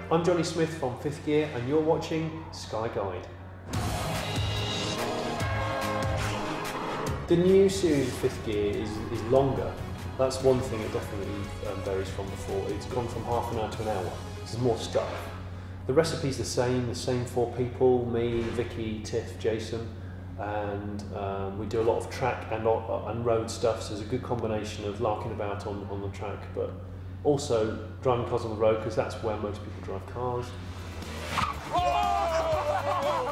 I'm Jonny Smith from 5th Gear and you're watching Sky Guide. The new series of 5th Gear is longer. That's one thing it definitely varies from before. It's gone from half an hour to an hour. There's more stuff. The recipe's the same 4 people, me, Vicky, Tiff, Jason, and we do a lot of track and road stuff, so there's a good combination of larking about on the track, but also driving cars on the road, because that's where most people drive cars.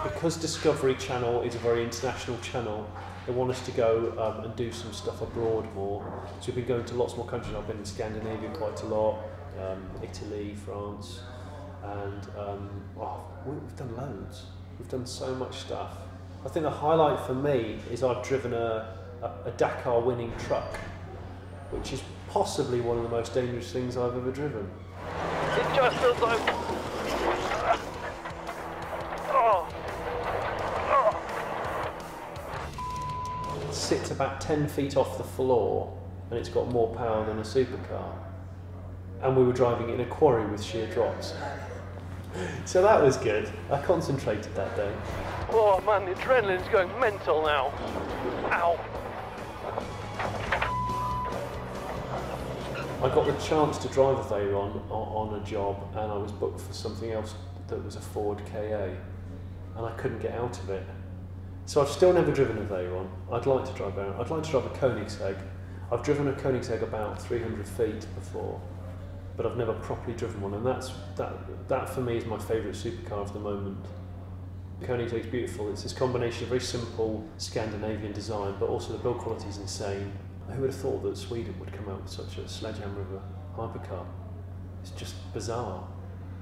Because Discovery Channel is a very international channel, they want us to go and do some stuff abroad more. So we've been going to lots more countries. I've been in Scandinavia quite a lot, Italy, France, and we've done loads. We've done so much stuff. I think the highlight for me is I've driven a Dakar winning truck, which is possibly one of the most dangerous things I've ever driven. It just feels like... It sits about 10 feet off the floor and it's got more power than a supercar. And we were driving in a quarry with sheer drops. So that was good. I concentrated that day. Oh man, the adrenaline's going mental now. Ow. I got the chance to drive a Veyron on a job, and I was booked for something else that was a Ford KA, and I couldn't get out of it. So I've still never driven a Veyron. I'd like to drive a Koenigsegg. I've driven a Koenigsegg about 300 feet before, but I've never properly driven one, and that for me is my favourite supercar of the moment. Koenigsegg's beautiful. It's this combination of very simple Scandinavian design, but also the build quality is insane. Who would have thought that Sweden would come out with such a sledgehammer of a hypercar? It's just bizarre.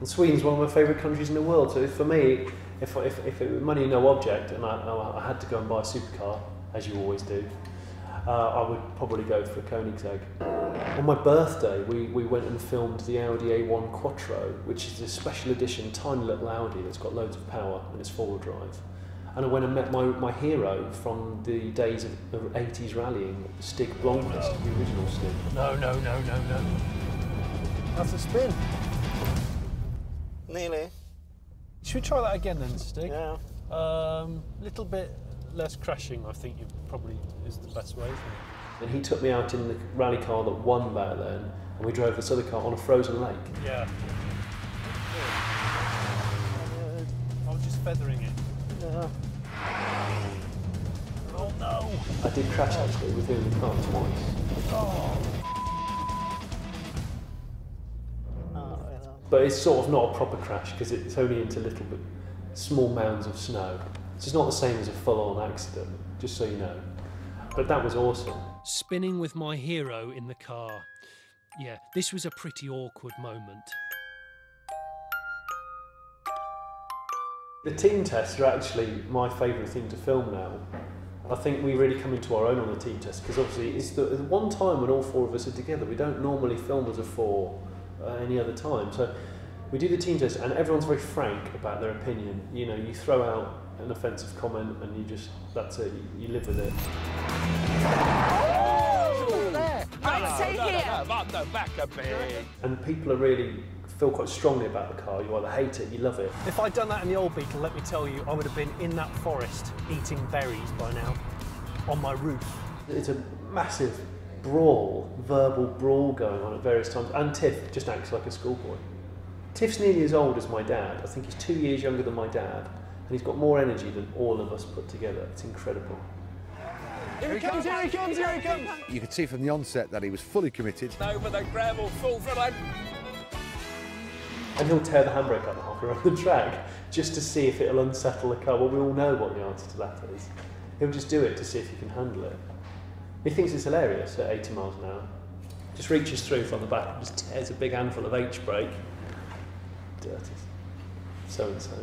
And Sweden's one of my favourite countries in the world, so for me, if it was money no object and I had to go and buy a supercar, as you always do, I would probably go for a Koenigsegg. On my birthday, we went and filmed the Audi A1 Quattro, which is a special edition, tiny little Audi that's got loads of power and it's four-wheel drive. And I went and met my hero from the days of 80s rallying, Stig Blomqvist, the original Stig. No. That's a spin. Nearly. Should we try that again then, Stig? Yeah. Little bit less crashing, I think probably is the best way, isn't it? And he took me out in the rally car that won back then, and we drove this other car on a frozen lake. Yeah. I was just feathering it. Yeah. Oh no! I did crash actually with him in the car twice. Oh. But it's sort of not a proper crash because it's only into little bit small mounds of snow. So it's not the same as a full-on accident, just so you know. But that was awesome. Spinning with my hero in the car. Yeah, this was a pretty awkward moment. The team tests are actually my favourite thing to film now. I think we really come into our own on the team test because obviously it's the one time when all 4 of us are together. We don't normally film as a 4 any other time. So we do the team test and everyone's very frank about their opinion. You know, you throw out an offensive comment and you just, that's it, you live with it. Back a bit. And people are really feel quite strongly about the car. You either hate it, you love it. If I'd done that in the old Beetle, let me tell you, I would have been in that forest eating berries by now, on my roof. It's a massive brawl, verbal brawl going on at various times, and Tiff just acts like a schoolboy. Tiff's nearly as old as my dad. I think he's 2 years younger than my dad, and he's got more energy than all of us put together. It's incredible. Here he comes, here he comes, here he comes! You could see from the onset that he was fully committed. Over the gravel, full front. And he'll tear the handbrake up halfway around the track just to see if it'll unsettle the car. Well, we all know what the answer to that is. He'll just do it to see if he can handle it. He thinks it's hilarious at 80 miles an hour. Just reaches through from the back and just tears a big handful of H-brake. Dirty. So-and-so.